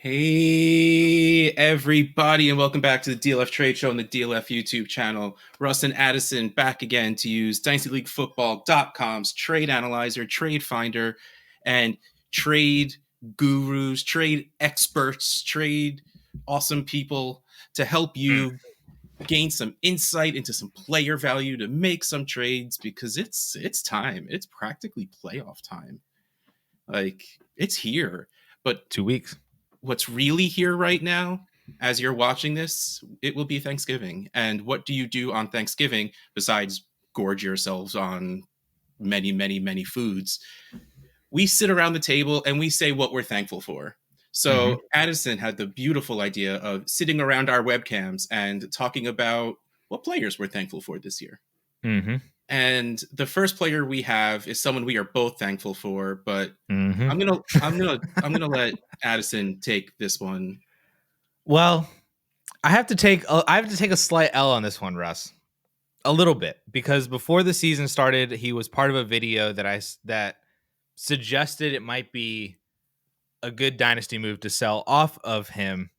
Hey, everybody, and welcome back to the DLF Trade Show on the DLF YouTube channel. Russ and Addison back again to use DynastyLeagueFootball.com's trade analyzer, trade finder, and trade gurus, trade experts, trade awesome people to help you gain some insight into some player value to make some trades because it's time. It's practically playoff time. Like, it's here. But 2 weeks. What's really here right now, as you're watching this, it will be Thanksgiving. And what do you do on Thanksgiving besides gorge yourselves on many, many, many foods? We sit around the table and we say what we're thankful for. So Addison had the beautiful idea of sitting around our webcams and talking about what players we're thankful for this year. And the first player we have is someone we are both thankful for, but I'm gonna let Addison take this one. Well, I have to take a slight L on this one, Russ. A little bit, because before the season started, he was part of a video that suggested it might be a good dynasty move to sell off of him,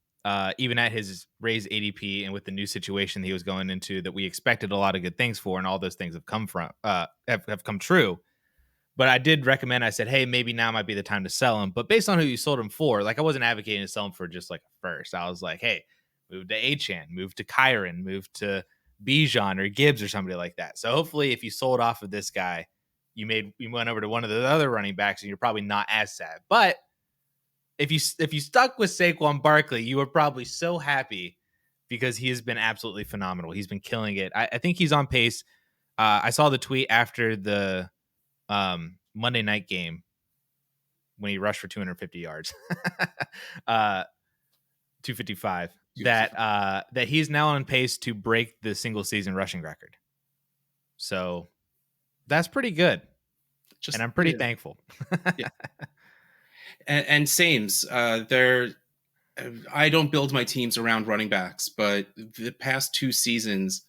even at his raised ADP and with the new situation he was going into that we expected a lot of good things for, and all those things have come true. But I did recommend, I said, hey, maybe now might be the time to sell him. But based on who you sold him for, like, I wasn't advocating to sell him for just like a first. I was like, hey, move to Achane, move to Kyron, move to Bijan or Gibbs or somebody like that. So hopefully if you sold off of this guy, you went over to one of the other running backs and you're probably not as sad. But if you stuck with Saquon Barkley, you were probably so happy because he has been absolutely phenomenal. He's been killing it. I think he's on pace. I saw the tweet after the Monday night game when he rushed for 250 yards, 255. That he's now on pace to break the single season rushing record. So that's pretty good, and I'm pretty thankful. Yeah. And sames, I don't build my teams around running backs, but the past 2 seasons,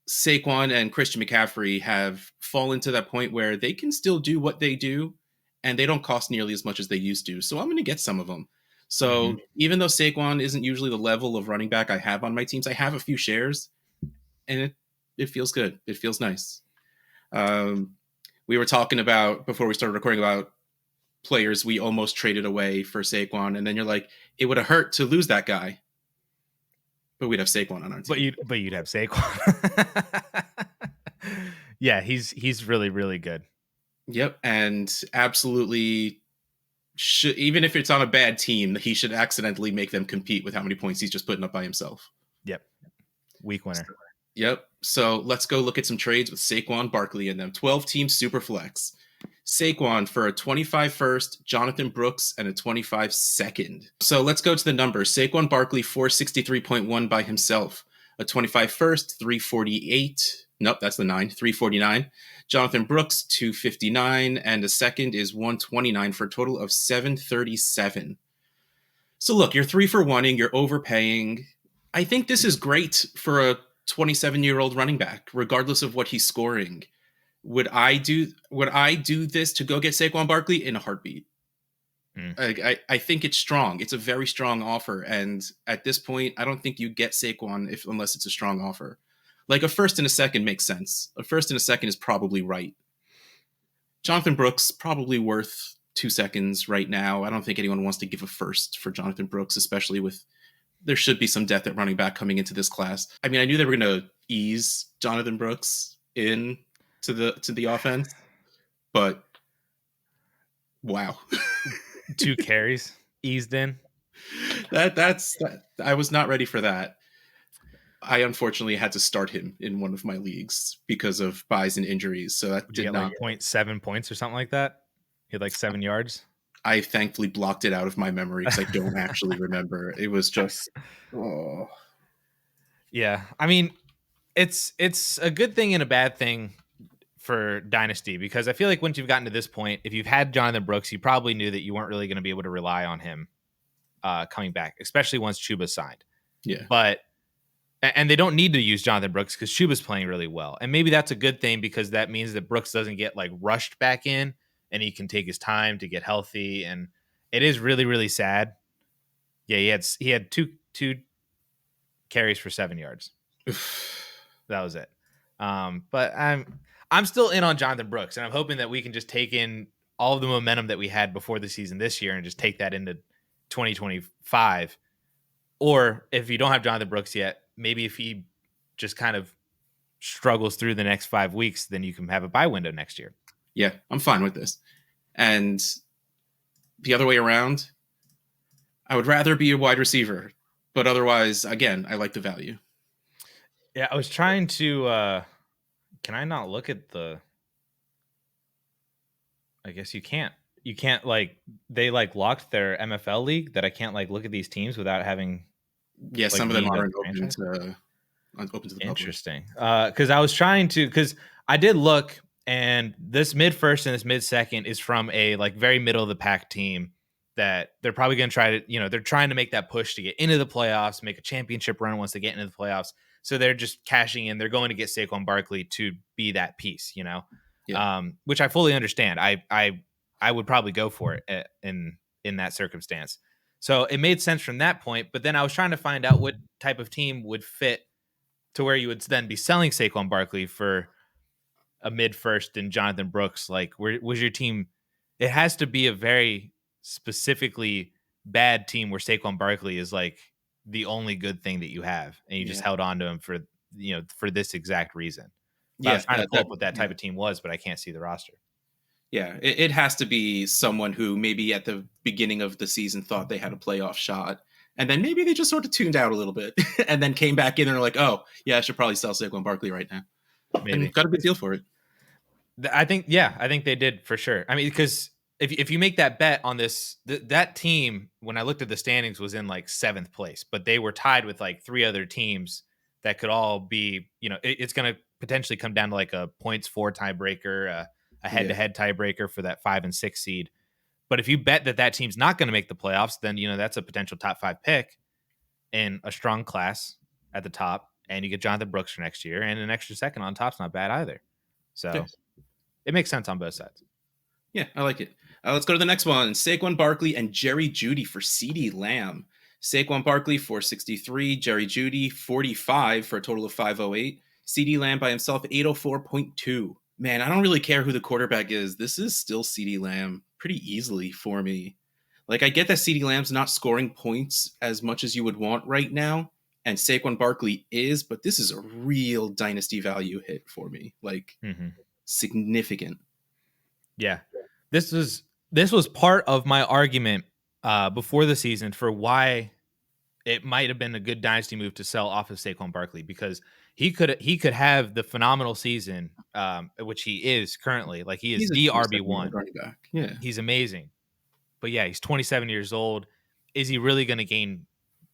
Saquon and Christian McCaffrey have fallen to that point where they can still do what they do, and they don't cost nearly as much as they used to. So I'm going to get some of them. So even though Saquon isn't usually the level of running back I have on my teams, I have a few shares, and it feels good. It feels nice. We were talking about, before we started recording, about players we almost traded away for Saquon, and then you're like, it would have hurt to lose that guy, but we'd have Saquon on our team. But you'd have Saquon. Yeah, he's really, really good. Yep, and absolutely should, even if it's on a bad team, he should accidentally make them compete with how many points he's just putting up by himself. Yep, week winner. Yep. So let's go look at some trades with Saquon Barkley in them. 12-team Superflex. Saquon for a 25 first, Jonathan Brooks, and a 25 second. So let's go to the numbers. Saquon Barkley, 463.1 by himself. A 25 first, 348. Nope, that's the 9, 349. Jonathan Brooks, 259. And a second is 129 for a total of 737. So look, you're 3 for 1ing, you're overpaying. I think this is great for a 27-year-old running back, regardless of what he's scoring. Would I do this to go get Saquon Barkley? In a heartbeat. I think it's strong. It's a very strong offer, and at this point, I don't think you get Saquon unless it's a strong offer. Like a first and a second makes sense. A first and a second is probably right. Jonathan Brooks probably worth 2 seconds right now. I don't think anyone wants to give a first for Jonathan Brooks, especially with there should be some depth at running back coming into this class. I mean, I knew they were going to ease Jonathan Brooks in to the offense, but wow. 2 carries eased in. That's I was not ready for that. I unfortunately had to start him in one of my leagues because of buys and injuries. So that did not, like 0.7 points or something like that. He had like 7 yards. I thankfully blocked it out of my memory because I don't actually remember. It was just, oh. Yeah. I mean, it's a good thing and a bad thing for Dynasty, because I feel like once you've gotten to this point, if you've had Jonathan Brooks, you probably knew that you weren't really going to be able to rely on him coming back, especially once Chuba signed. Yeah. And they don't need to use Jonathan Brooks because Chuba's playing really well. And maybe that's a good thing, because that means that Brooks doesn't get like rushed back in and he can take his time to get healthy. And it is really, really sad Yeah, he had two carries for 7 yards. That was it. But I'm still in on Jonathan Brooks, and I'm hoping that we can just take in all of the momentum that we had before the season this year and just take that into 2025. Or if you don't have Jonathan Brooks yet, maybe if he just kind of struggles through the next 5 weeks, then you can have a bye window next year. Yeah, I'm fine with this. And the other way around, I would rather be a wide receiver, but otherwise, again, I like the value. Yeah, I was trying to. Can I not look at the? I guess you can't. You can't they locked their MFL league that I can't look at these teams without having. Yeah, some of them aren't open to the Interesting. Because I was trying to, because I did look, and this mid first and this mid second is from a very middle of the pack team that they're probably going to try to, they're trying to make that push to get into the playoffs, make a championship run once they get into the playoffs. So they're just cashing in. They're going to get Saquon Barkley to be that piece, Yeah. Which I fully understand. I would probably go for it in that circumstance. So it made sense from that point. But then I was trying to find out what type of team would fit to where you would then be selling Saquon Barkley for a mid first and Jonathan Brooks. Where was your team? It has to be a very specifically bad team where Saquon Barkley is the only good thing that you have, and you just held on to him for this exact reason. But I was trying to pull up what that type of team was, but I can't see the roster. Yeah, it has to be someone who maybe at the beginning of the season thought they had a playoff shot, and then maybe they just sort of tuned out a little bit, and then came back in and are like, "Oh, yeah, I should probably sell Saquon Barkley right now." Maybe. And got a big deal for it. I think they did for sure. I mean, because if you make that bet on this, that team, when I looked at the standings, was in 7th place, but they were tied with 3 other teams that could all be, it's going to potentially come down to a points for tiebreaker, a head-to-head tiebreaker for that 5 and 6 seed. But if you bet that team's not going to make the playoffs, then that's a potential top 5 pick in a strong class at the top, and you get Jonathan Brooks for next year, and an extra second on top's not bad either. So it makes sense on both sides. Yeah, I like it. Let's go to the next one. Saquon Barkley and Jerry Jeudy for CeeDee Lamb. Saquon Barkley 463, Jerry Jeudy 45 for a total of 508. CeeDee Lamb by himself 804.2. Man, I don't really care who the quarterback is. This is still CeeDee Lamb pretty easily for me. I get that CeeDee Lamb's not scoring points as much as you would want right now, and Saquon Barkley is, but this is a real dynasty value hit for me. Significant. Yeah. This was part of my argument before the season for why it might have been a good dynasty move to sell off of Saquon Barkley, because he could have the phenomenal season, which he is currently. He's the RB1 running back. Yeah, he's amazing. But yeah, he's 27 years old. Is he really going to gain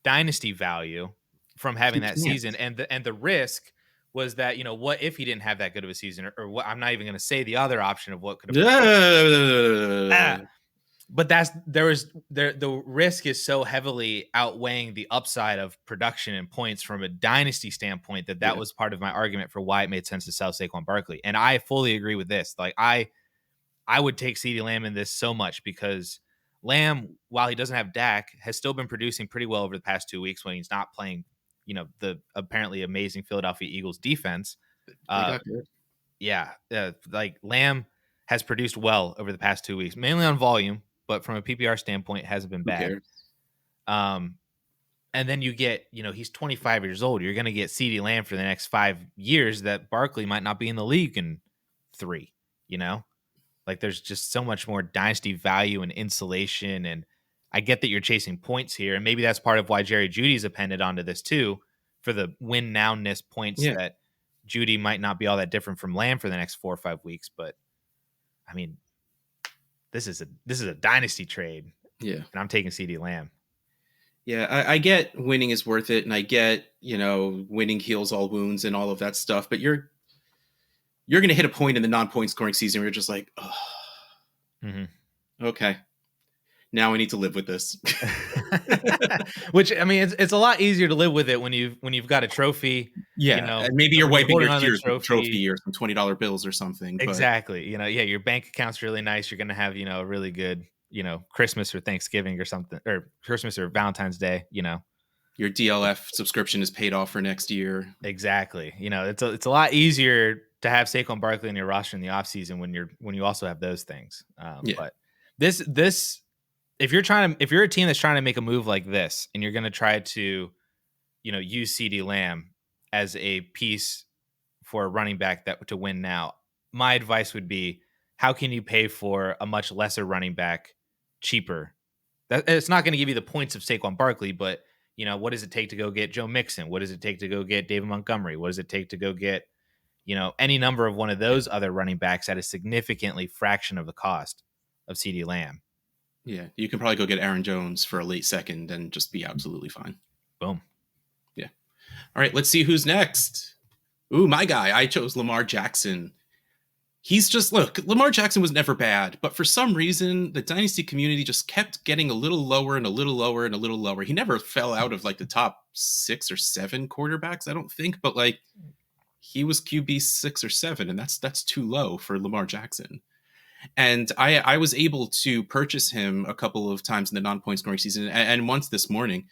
dynasty value from having that season? And the risk was that, what if he didn't have that good of a season, or what? I'm not even going to say the other option of what could have. But the risk is so heavily outweighing the upside of production and points from a dynasty standpoint that was part of my argument for why it made sense to sell Saquon Barkley. And I fully agree with this. I would take CeeDee Lamb in this so much, because Lamb, while he doesn't have Dak, has still been producing pretty well over the past 2 weeks when he's not playing, the apparently amazing Philadelphia Eagles defense. Lamb has produced well over the past 2 weeks, mainly on volume, but from a PPR standpoint, hasn't been bad. And then you get, he's 25 years old. You're going to get CeeDee Lamb for the next 5 years that Barkley might not be in the league in 3, there's just so much more dynasty value and insulation. And I get that you're chasing points here. And maybe that's part of why Jerry Jeudy's appended onto this too, for the win nowness points that Jeudy might not be all that different from Lamb for the next 4 or 5 weeks. But I mean, this is a dynasty trade. Yeah. And I'm taking CeeDee Lamb. Yeah, I get winning is worth it, and I get, winning heals all wounds and all of that stuff, but you're going to hit a point in the non-point scoring season where you're just like, oh, okay, now I need to live with this. Which, I mean, it's a lot easier to live with it when you've got a trophy. Yeah, and maybe you're wiping your tears with a trophy or some $20 bills or something. Exactly. Your bank account's really nice. You're going to have, a really good Christmas or Thanksgiving or something, or Christmas or Valentine's Day, Your DLF subscription is paid off for next year. Exactly. It's a lot easier to have Saquon Barkley in your roster in the offseason when you also have those things. Yeah. But this if you're a team that's trying to make a move like this and you're going to try to use CD Lamb as a piece for a running back to win now, my advice would be, how can you pay for a much lesser running back cheaper? It's not going to give you the points of Saquon Barkley, but what does it take to go get Joe Mixon? What does it take to go get David Montgomery? What does it take to go get any number of one of those other running backs at a significantly fraction of the cost of CD Lamb? Yeah, you can probably go get Aaron Jones for a late second and just be absolutely fine. Boom. Yeah. All right, let's see who's next. Ooh, my guy. I chose Lamar Jackson. Lamar Jackson was never bad, but for some reason, the Dynasty community just kept getting a little lower and a little lower and a little lower. He never fell out of like the top 6 or 7 quarterbacks, I don't think, but like he was QB 6 or 7, and that's too low for Lamar Jackson. And I was able to purchase him a couple of times in the non-point scoring season, and once this morning,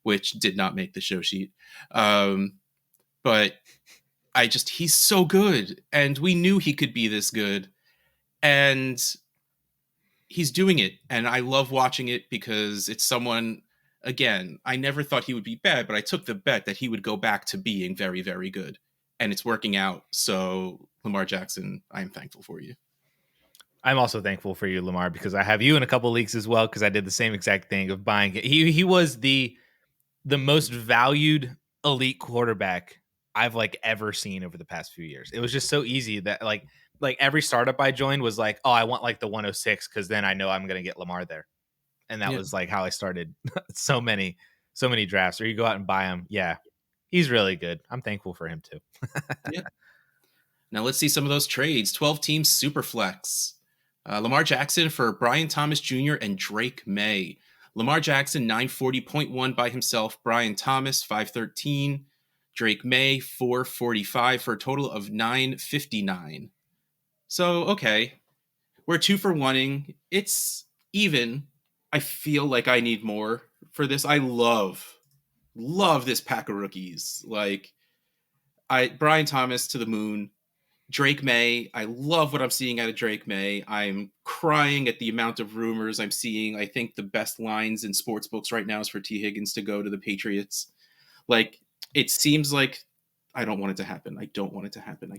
which did not make the show sheet. But he's so good, and we knew he could be this good, and he's doing it. And I love watching it because it's someone, again, I never thought he would be bad, but I took the bet that he would go back to being very, very good, and it's working out. So Lamar Jackson, I am thankful for you. I'm also thankful for you, Lamar, because I have you in a couple leagues as well, because I did the same exact thing of buying it. He was the most valued elite quarterback I've ever seen over the past few years. It was just so easy that like every startup I joined was like, oh, I want like the 106 because then I know I'm going to get Lamar there. And that was like how I started so many drafts. Or you go out and buy him. Yeah, he's really good. I'm thankful for him too. Yeah. Now let's see some of those trades. 12-team Superflex. Lamar Jackson for Brian Thomas Jr. and Drake May. Lamar Jackson, 940.1 by himself. Brian Thomas, 513. Drake May, 445 for a total of 959. So, okay. We're 2 for 1ing. It's even. I feel like I need more for this. I love this pack of rookies. Brian Thomas to the moon. Drake May, I love what I'm seeing out of Drake May. I'm crying at the amount of rumors I'm seeing. I think the best lines in sports books right now is for T. Higgins to go to the Patriots. It seems like I don't want it to happen. I don't want it to happen.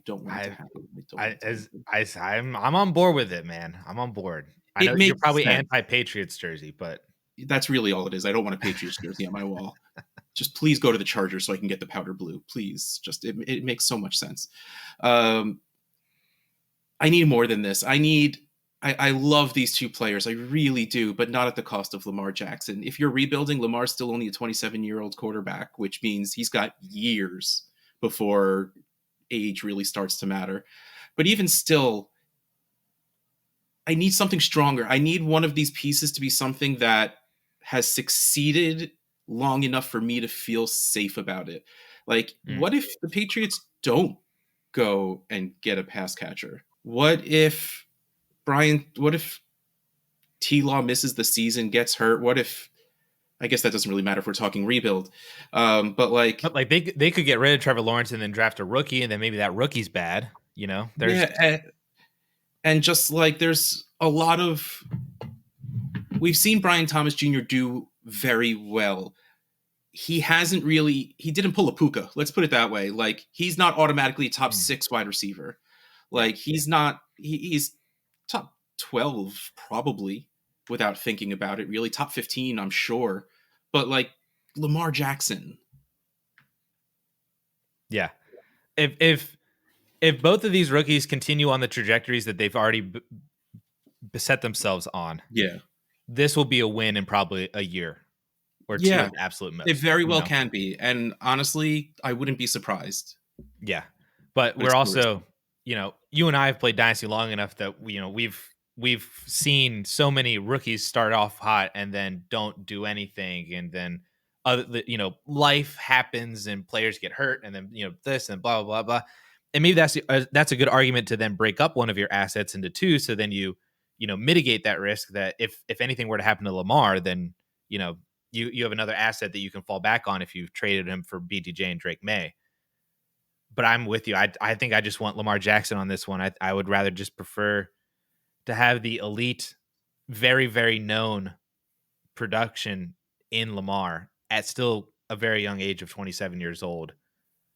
I'm on board with it, man. I'm on board. I know you're probably anti-Patriots jersey, but that's really all it is. I don't want a Patriots jersey on my wall. Just please go to the Chargers so I can get the powder blue. Please. Just it makes so much sense. I need more than this. I love these 2 players. I really do, but not at the cost of Lamar Jackson. If you're rebuilding, Lamar's still only a 27-year-old quarterback, which means he's got years before age really starts to matter. But even still, I need something stronger. I need one of these pieces to be something that has succeeded long enough for me to feel safe about it. What if the Patriots don't go and get a pass catcher? What if T-Law misses the season, gets hurt? What if, I guess that doesn't really matter if we're talking rebuild. But they could get rid of Trevor Lawrence and then draft a rookie, and then maybe that rookie's bad. And just there's a lot of, we've seen Brian Thomas Jr. do very well. He didn't pull a Puka. Let's put it that way. He's not automatically a top 6 wide receiver. He's top 12 probably without thinking about it, really. Top 15, I'm sure. But Lamar Jackson. Yeah. If both of these rookies continue on the trajectories that they've already beset themselves on, this will be a win in probably a year or 2 at absolute most. It very well can be. And honestly, I wouldn't be surprised. Yeah. But we're also, you and I have played Dynasty long enough that we've seen so many rookies start off hot and then don't do anything, and then life happens and players get hurt, and then this and blah blah blah blah. And maybe that's a good argument to then break up one of your assets into 2, so then you mitigate that risk that if anything were to happen to Lamar, then, you have another asset that you can fall back on if you've traded him for BTJ and Drake May. But I'm with you. I think I just want Lamar Jackson on this one. I would rather just prefer to have the elite, very, very known production in Lamar at still a very young age of 27 years old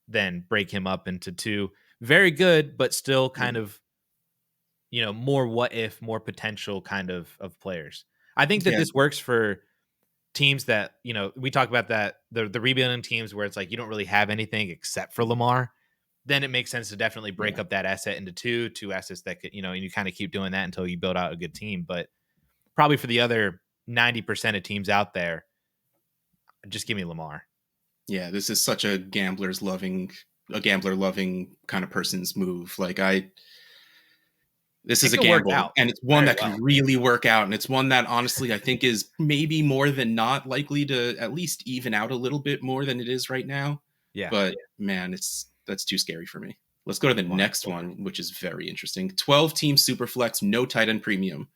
than break him up into two very good, but still kind of, more what if, more potential kind of players. I think that this works for teams that, we talk about that the rebuilding teams where it's like you don't really have anything except for Lamar. Then it makes sense to definitely break up that asset into two assets that could, and you kind of keep doing that until you build out a good team. But probably for the other 90% of teams out there, just give me Lamar. Yeah, this is such a gambler loving kind of person's move. Like this is a gamble, and it's one that can really work out, and it's one that honestly I think is maybe more than not likely to at least even out a little bit more than it is right now. Yeah, but man, that's too scary for me. Let's go to the next one, which is very interesting. 12-team Superflex, no tight end premium.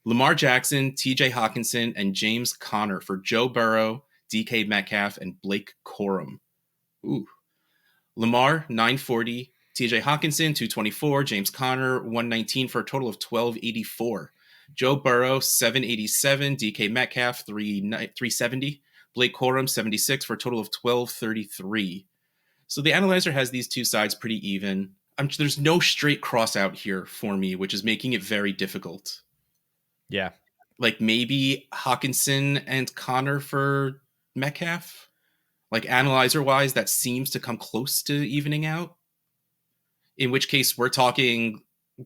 Lamar Jackson, TJ Hawkinson, and James Conner for Joe Burrow, DK Metcalf, and Blake Corum. Ooh. Lamar, 940. TJ Hawkinson, 224. James Conner, 119 for a total of 1284. Joe Burrow, 787. DK Metcalf, 370. Blake Corum, 76 for a total of 1233. So the analyzer has these two sides pretty even. There's no straight cross out here for me, which is making it very difficult. Yeah. Like maybe Hawkinson and Connor for Metcalf. Like analyzer wise, that seems to come close to evening out. In which case we're talking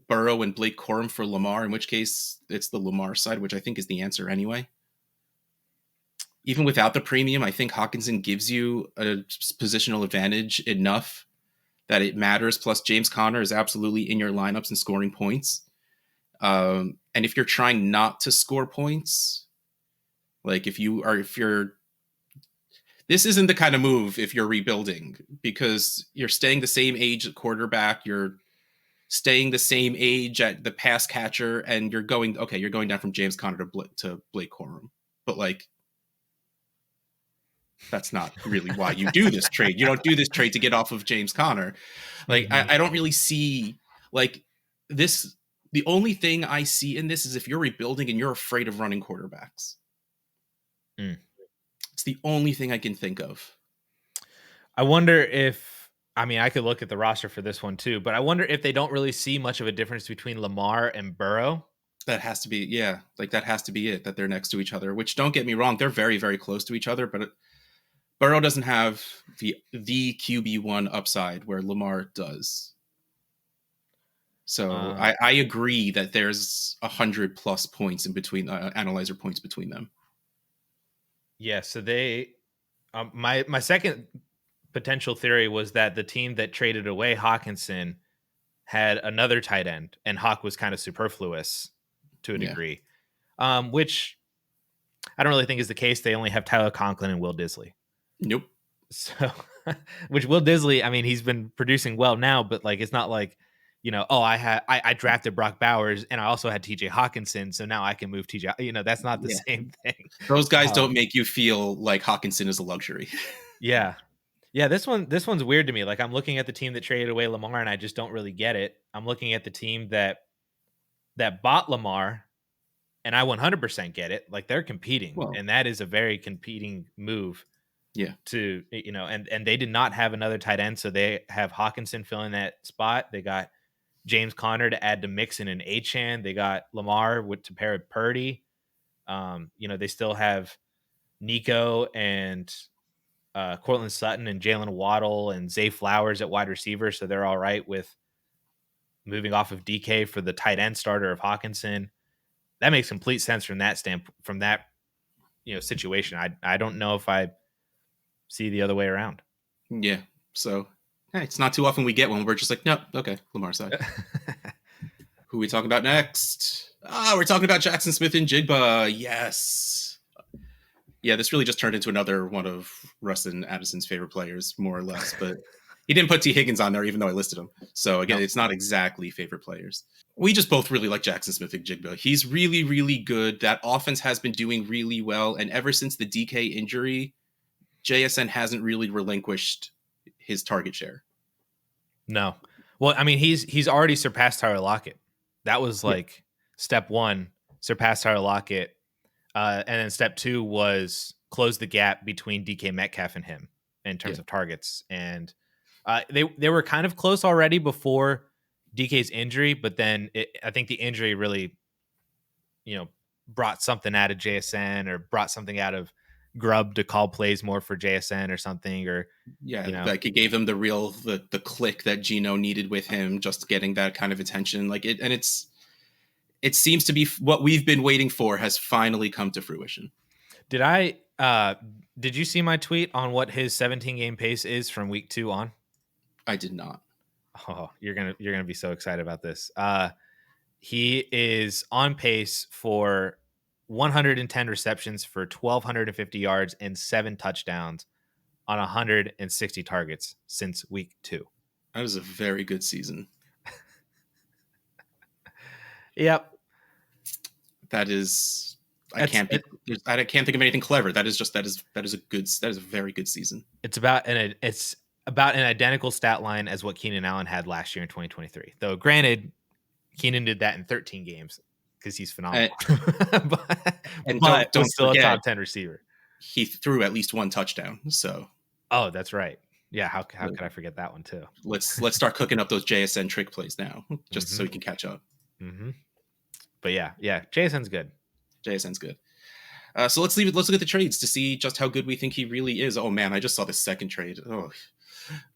Burrow and Blake Corum for Lamar, in which case it's the Lamar side, which I think is the answer anyway. Even without the premium, I think Hawkinson gives you a positional advantage enough that it matters. Plus, James Conner is absolutely in your lineups and scoring points. And if you're trying not to score points, like this isn't the kind of move if you're rebuilding, because you're staying the same age at quarterback, you're staying the same age at the pass catcher, and you're going down from James Conner to Blake Corum. But like, that's not really why you do this trade. You don't do this trade to get off of James Conner. Like, I don't really see like this. The only thing I see in this is if you're rebuilding and you're afraid of running quarterbacks. It's the only thing I can think of. I wonder if, I could look at the roster for this one too, but I wonder if they don't really see much of a difference between Lamar and Burrow. That has to be, yeah. Like that has to be it, that they're next to each other, which don't get me wrong, they're very, very close to each other, but Burrow doesn't have the QB1 upside where Lamar does. So I agree that there's 100+ points in between analyzer points between them. Yeah. So they, my second potential theory was that the team that traded away Hawkinson had another tight end, and Hawk was kind of superfluous to a degree, which I don't really think is the case. They only have Tyler Conklin and Will Disley. Nope. So, which Will Disley, he's been producing well now, but like, it's not like, I drafted Brock Bowers and I also had TJ Hawkinson, so now I can move TJ. That's not the same thing. Those guys don't make you feel like Hawkinson is a luxury. Yeah. This one's weird to me. Like, I'm looking at the team that traded away Lamar and I just don't really get it. I'm looking at the team that bought Lamar and I 100% get it. Like, they're competing, and that is a very competing move. Yeah. To, and they did not have another tight end, so they have Hawkinson filling that spot. They got James Conner to add to Mixon and Achane. They got Lamar to pair with Purdy. They still have Nico and Cortland Sutton and Jalen Waddle and Zay Flowers at wide receiver, so they're all right with moving off of DK for the tight end starter of Hawkinson. That makes complete sense from that situation. I don't know if I see the other way around. Yeah. So it's not too often we get one. We're just like, no, okay, Lamar side. Who are we talking about next? We're talking about Jaxon Smith-Njigba. Yes. Yeah, this really just turned into another one of Russ and Addison's favorite players, more or less. But He didn't put T. Higgins on there, even though I listed him. So again, No. it's not exactly favorite players. We just both really like Jaxon Smith-Njigba. He's really, really good. That offense has been doing really well. And ever since the DK injury, JSN hasn't really relinquished his target share. No. Well, I mean, he's already surpassed Tyler Lockett. That was like step one, surpass Tyler Lockett. And then step two was close the gap between DK Metcalf and him in terms of targets. And they were kind of close already before DK's injury, but then I think the injury really, brought something out of JSN or brought something out of Grubb to call plays more for JSN or something, or like it gave him the click that Geno needed with him, just getting that kind of attention. It seems to be what we've been waiting for has finally come to fruition. Did you see my tweet on what his 17 game pace is from week 2 on? I did not. Oh, you're gonna be so excited about this. He is on pace for 110 receptions for 1,250 yards and 7 touchdowns on 160 targets since week 2. That was a very good season. Yep. That is. I can't think of anything clever. That is a very good season. It's about an identical stat line as what Keenan Allen had last year in 2023. Though, granted, Keenan did that in 13 games because he's phenomenal. but don't still forget, a top 10 receiver. He threw at least 1 touchdown. So. Oh, that's right. Yeah. How could I forget that one too? Let's start cooking up those JSN trick plays now, just so we can catch up. Mm-hmm. But yeah, JSN's good. JSN's good. So let's look at the trades to see just how good we think he really is. Oh man, I just saw the second trade. Oh,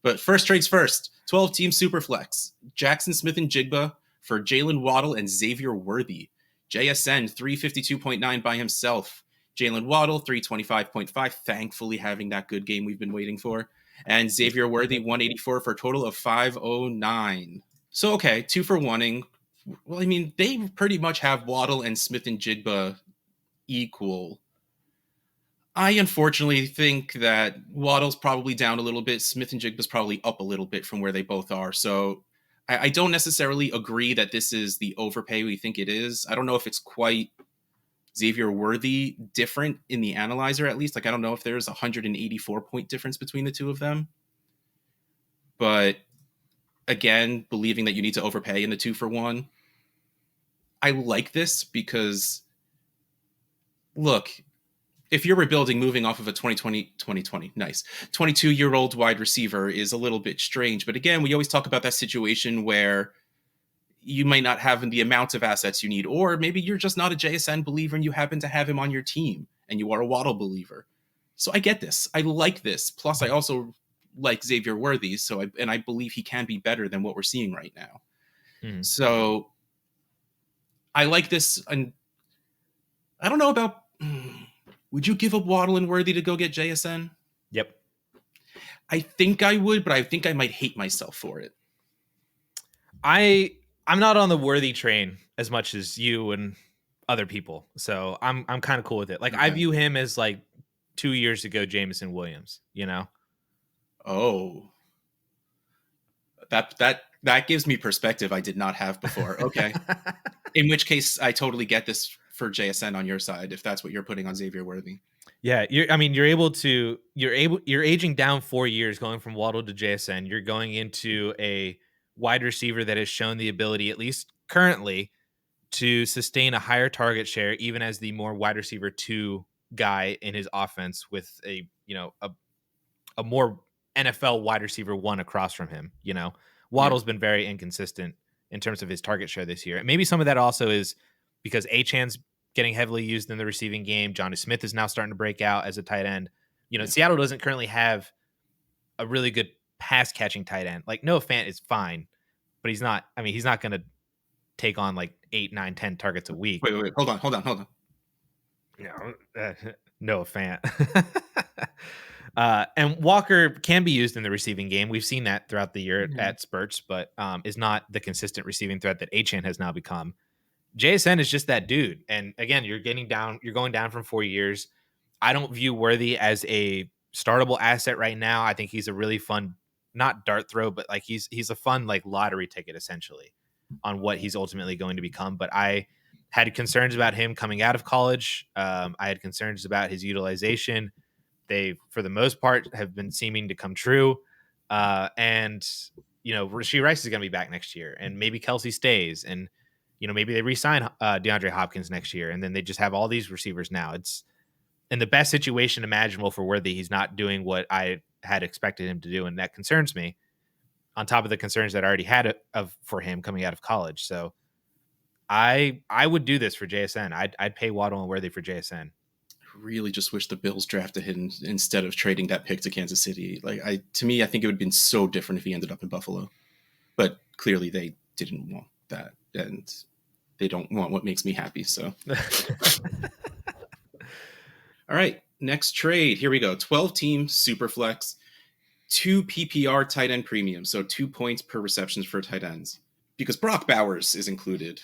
but first trades first. 12-team Superflex. Jaxon Smith-Njigba for Jalen Waddle and Xavier Worthy. JSN 352.9 by himself. Jalen Waddle 325.5. Thankfully having that good game we've been waiting for. And Xavier Worthy 184 for a total of 509. So okay, 2 for 1ing. Well, I mean, they pretty much have Waddle and Smith-Njigba equal. I unfortunately think that Waddle's probably down a little bit. Smith-Njigba's probably up a little bit from where they both are. So I don't necessarily agree that this is the overpay we think it is. I don't know if it's quite Xavier Worthy different in the analyzer, at least. Like, I don't know if there's a 184-point difference between the two of them. But again, believing that you need to overpay in the 2 for 1. I like this because, look, if you're rebuilding moving off of a 2020, nice, 22-year-old wide receiver is a little bit strange. But again, we always talk about that situation where you might not have the amount of assets you need, or maybe you're just not a JSN believer and you happen to have him on your team and you are a Waddle believer. So I get this. I like this. Plus, I also like Xavier Worthy. And I believe he can be better than what we're seeing right now. So I like this. And I don't know about, would you give up Waddle and Worthy to go get JSN? Yep. I think I would, but I think I might hate myself for it. I'm not on the Worthy train as much as you and other people. So I'm kind of cool with it. Like, okay. I view him as like 2 years ago, Jameson Williams, Oh, that gives me perspective I did not have before. Okay. In which case I totally get this for JSN on your side, if that's what you're putting on Xavier Worthy. Yeah. You're aging down 4 years going from Waddle to JSN. You're going into a wide receiver that has shown the ability, at least currently, to sustain a higher target share, even as the more wide receiver 2 guy in his offense with a more NFL wide receiver 1 across from him. Waddle's been very inconsistent in terms of his target share this year. And maybe some of that also is because Achan's getting heavily used in the receiving game. Johnny Smith is now starting to break out as a tight end. Seattle doesn't currently have a really good pass catching tight end. Like, Noah Fant is fine, but he's not going to take on like 8, 9, 10 targets a week. Wait. Hold on. Noah Fant. And Walker can be used in the receiving game. We've seen that throughout the year at spurts, but is not the consistent receiving threat that Achan has now become. JSN is just that dude. And again, you're going down from 4 years. I don't view Worthy as a startable asset right now. I think he's a really fun not dart throw, but like he's a fun like lottery ticket essentially on what he's ultimately going to become. But I had concerns about him coming out of college. I had concerns about his utilization. They, for the most part, have been seeming to come true. And Rashee Rice is going to be back next year, and maybe Kelsey stays, and maybe they re-sign DeAndre Hopkins next year, and then they just have all these receivers now. It's in the best situation imaginable for Worthy. He's not doing what I had expected him to do, and that concerns me. On top of the concerns that I already had for him coming out of college, so I would do this for JSN. I'd pay Waddle and Worthy for JSN. Really just wish the Bills drafted him instead of trading that pick to Kansas City. To me, I think it would have been so different if he ended up in Buffalo. But clearly they didn't want that, and they don't want what makes me happy. So, all right, next trade. Here we go. 12-team Superflex, 2 PPR tight end premium, so 2 points per receptions for tight ends. Because Brock Bowers is included.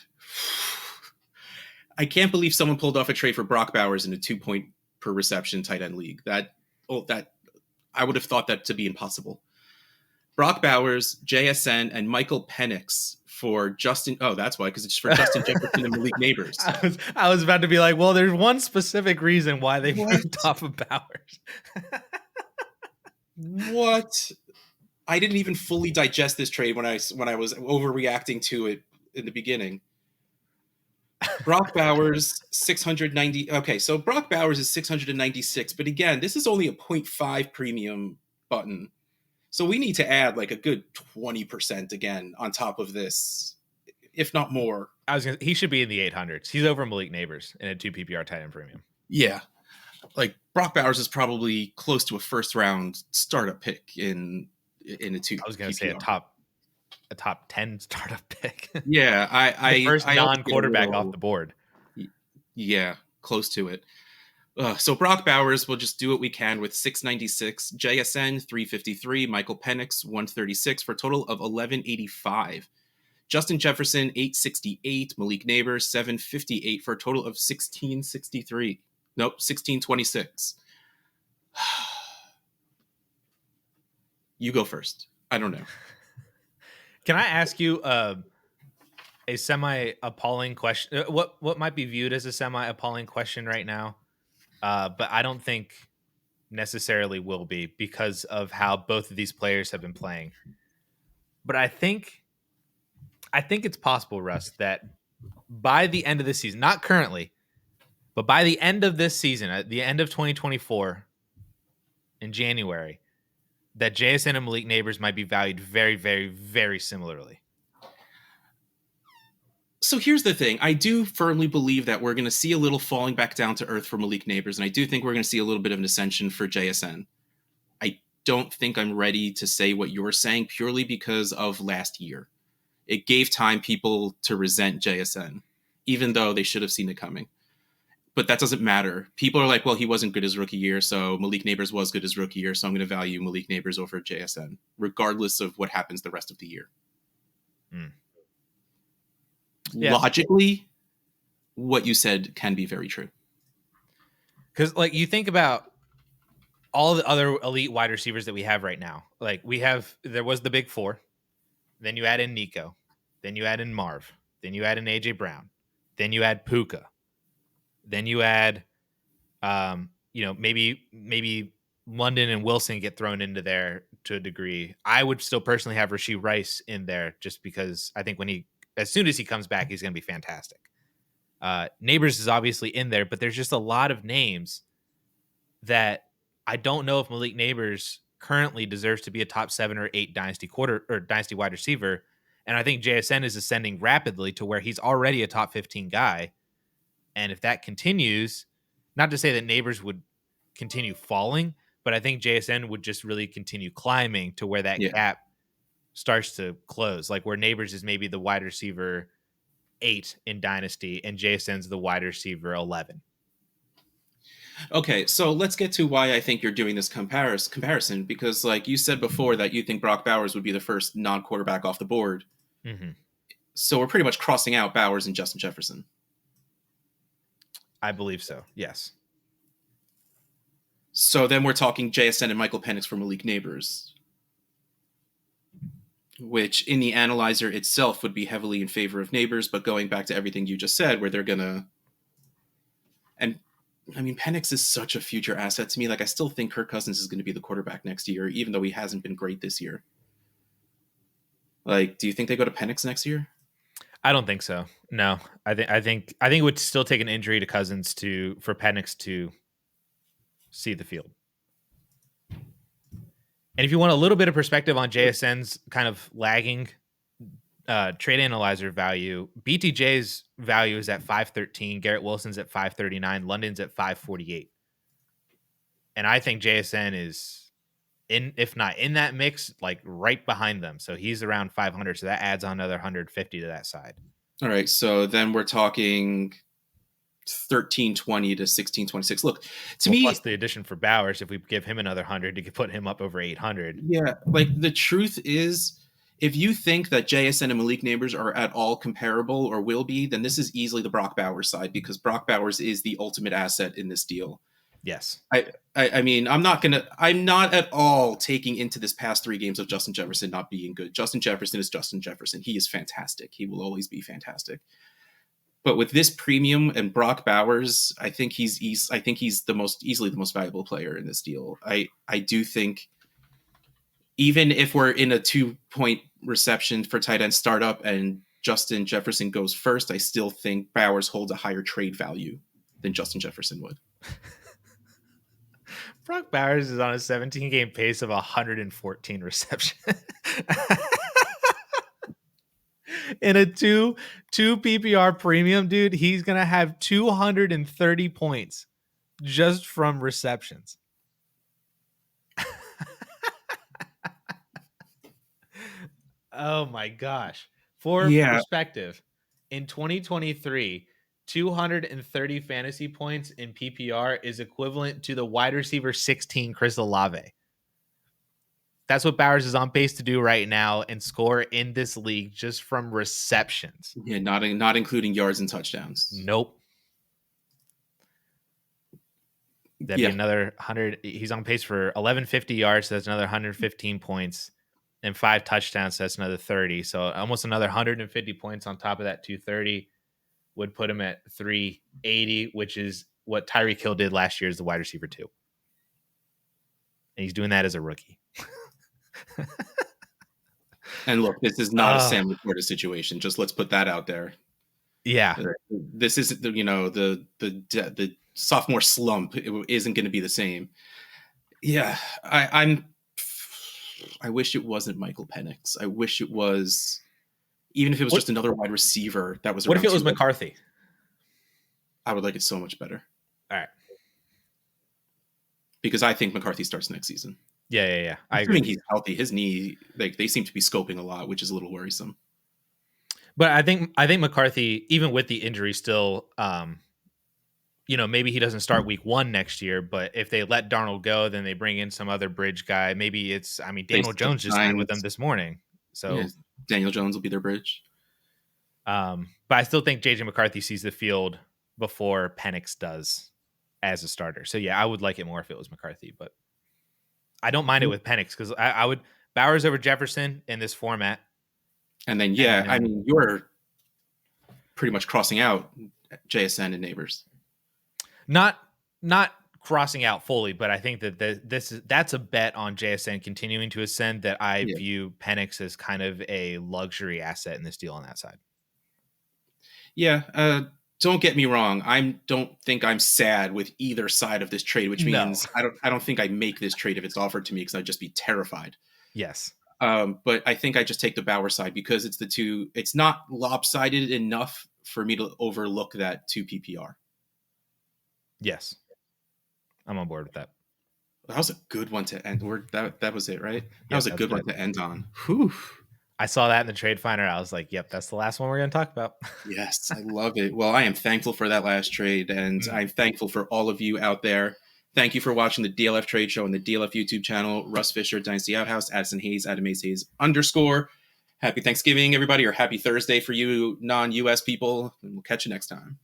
I can't believe someone pulled off a trade for Brock Bowers in a 2-point per reception tight end league. That I would have thought that to be impossible. Brock Bowers, JSN, and Michael Penix for Justin. Oh, that's why, because it's for Justin Jefferson and Malik Neighbors. I was about to be like, well, there's one specific reason why they moved off of Bowers. What? I didn't even fully digest this trade when I was overreacting to it in the beginning. Brock Bowers, 690. Okay, so Brock Bowers is 696, but again, this is only a 0.5 premium button. So we need to add like a good 20% again on top of this, if not more. He should be in the 800s. He's over Malik Neighbors in a 2 PPR tight end premium. Yeah. Like Brock Bowers is probably close to a first round startup pick in a 2. I was going to say a top 10 startup pick. Yeah, the first non-quarterback off the board. Yeah, close to it. So Brock Bowers will just do what we can with 696, JSN 353, Michael Penix 136 for a total of 1185. Justin Jefferson 868, Malik Neighbors 758 for a total of 1663. Nope, 1626. You go first. I don't know. Can I ask you a semi-appalling question? What might be viewed as a semi-appalling question right now? But I don't think necessarily will be because of how both of these players have been playing. But I think it's possible, Russ, that by the end of this season, not currently, but by the end of this season, at the end of 2024 in January, that JSN and Malik Neighbors might be valued very, very, very similarly. So here's the thing. I do firmly believe that we're going to see a little falling back down to earth for Malik Neighbors, and I do think we're going to see a little bit of an ascension for JSN. I don't think I'm ready to say what you're saying purely because of last year. It gave time people to resent JSN, even though they should have seen it coming. But that doesn't matter. People are like, well, he wasn't good his rookie year, so Malik Neighbors was good his rookie year, so I'm going to value Malik Neighbors over JSN, regardless of what happens the rest of the year. Yeah. Logically, what you said can be very true. Because, like, you think about all the other elite wide receivers that we have right now. Like, there was the big 4. Then you add in Nico. Then you add in Marv. Then you add in A.J. Brown. Then you add Puka. Then you add, maybe London and Wilson get thrown into there to a degree. I would still personally have Rashee Rice in there just because I think as soon as he comes back, he's going to be fantastic. Neighbors is obviously in there, but there's just a lot of names that I don't know if Malik Neighbors currently deserves to be a top 7 or 8 dynasty wide receiver. And I think JSN is ascending rapidly to where he's already a top 15 guy. And if that continues, not to say that Neighbors would continue falling, but I think JSN would just really continue climbing to where that gap starts to close, like where Neighbors is maybe the wide receiver 8 in Dynasty and JSN's the wide receiver 11. Okay, so let's get to why I think you're doing this comparison, because like you said before that you think Brock Bowers would be the first non-quarterback off the board. Mm-hmm. So we're pretty much crossing out Bowers and Justin Jefferson. I believe so, yes. So then we're talking JSN and Michael Penix for Malik Neighbors. which in the analyzer itself would be heavily in favor of Neighbors. But going back to everything you just said, where they're going to, and I mean, Penix is such a future asset to me. Like, I still think Kirk Cousins is going to be the quarterback next year, even though he hasn't been great this year. Like, do you think they go to Penix next year? I don't think so. No, I think it would still take an injury to Cousins for Penix to see the field. And if you want a little bit of perspective on JSN's kind of lagging trade analyzer value, BTJ's value is at 513, Garrett Wilson's at 539, London's at 548. And I think JSN is if not in that mix, like right behind them. So he's around 500. So that adds on another 150 to that side. All right. So then we're talking 1320 to 1626. Look, to me, plus the addition for Bowers, if we give him another 100 to put him up over 800. Yeah, like the truth is, if you think that JSN and Malik Neighbors are at all comparable or will be, then this is easily the Brock Bowers side, because Brock Bowers is the ultimate asset in this deal. Yes. I mean, I'm not at all taking into this past 3 games of Justin Jefferson not being good. Justin Jefferson is Justin Jefferson. He is fantastic. He will always be fantastic. But with this premium and Brock Bowers, I think he's easily the most valuable player in this deal. I do think, even if we're in a 2-point reception for tight end startup and Justin Jefferson goes first, I still think Bowers holds a higher trade value than Justin Jefferson would. Brock Bowers is on a 17-game pace of 114 receptions. In a two PPR premium, dude, he's going to have 230 points just from receptions. Oh my gosh. For perspective, in 2023, 230 fantasy points in PPR is equivalent to the wide receiver 16 Chris Olave. That's what Bowers is on pace to do right now and score in this league just from receptions. Yeah, not including yards and touchdowns. Nope. That'd be another 100. He's on pace for 1150 yards. So that's another 115 points, and 5 touchdowns. So that's another 30. So almost another 150 points on top of that 230 would put him at 380, which is what Tyreek Hill did last year as the wide receiver 2. And he's doing that as a rookie. And look, this is not a Sam Laporta situation. Just let's put that out there. Yeah, this is the sophomore slump. It isn't going to be the same. Yeah, I wish it wasn't Michael Penix. I wish it was, even if it was just another wide receiver that was. What if it was McCarthy? I would like it so much better. All right, because I think McCarthy starts next season. Yeah. I agree. He's healthy. His knee, they seem to be scoping a lot, which is a little worrisome. But I think McCarthy, even with the injury, still, maybe he doesn't start week 1 next year. But if they let Darnold go, then they bring in some other bridge guy. Maybe Daniel Jones just signed with them this morning. So yeah, Daniel Jones will be their bridge. But I still think JJ McCarthy sees the field before Penix does as a starter. So yeah, I would like it more if it was McCarthy, but I don't mind it with Penix, because I would Bowers over Jefferson in this format. And then, you're pretty much crossing out JSN and Neighbors. Not crossing out fully, but I think that that's a bet on JSN continuing to ascend, that I view Penix as kind of a luxury asset in this deal on that side. Yeah, don't get me wrong. I don't think I'm sad with either side of this trade, which means I don't think I make this trade if it's offered to me, because I'd just be terrified. Yes. But I think I just take the Bauer side because it's it's not lopsided enough for me to overlook that 2 PPR. Yes. I'm on board with that. That was a good one to end. That was it, right? That was a good one to end on. Whew. I saw that in the trade finder. I was like, yep, that's the last one we're going to talk about. Yes, I love it. Well, I am thankful for that last trade, and I'm thankful for all of you out there. Thank you for watching the DLF Trade Show on the DLF YouTube channel. Russ Fisher, Dynasty Outhouse, Addison Hayes, Adam Hayes _. Happy Thanksgiving, everybody, or happy Thursday for you non-US people, and we'll catch you next time.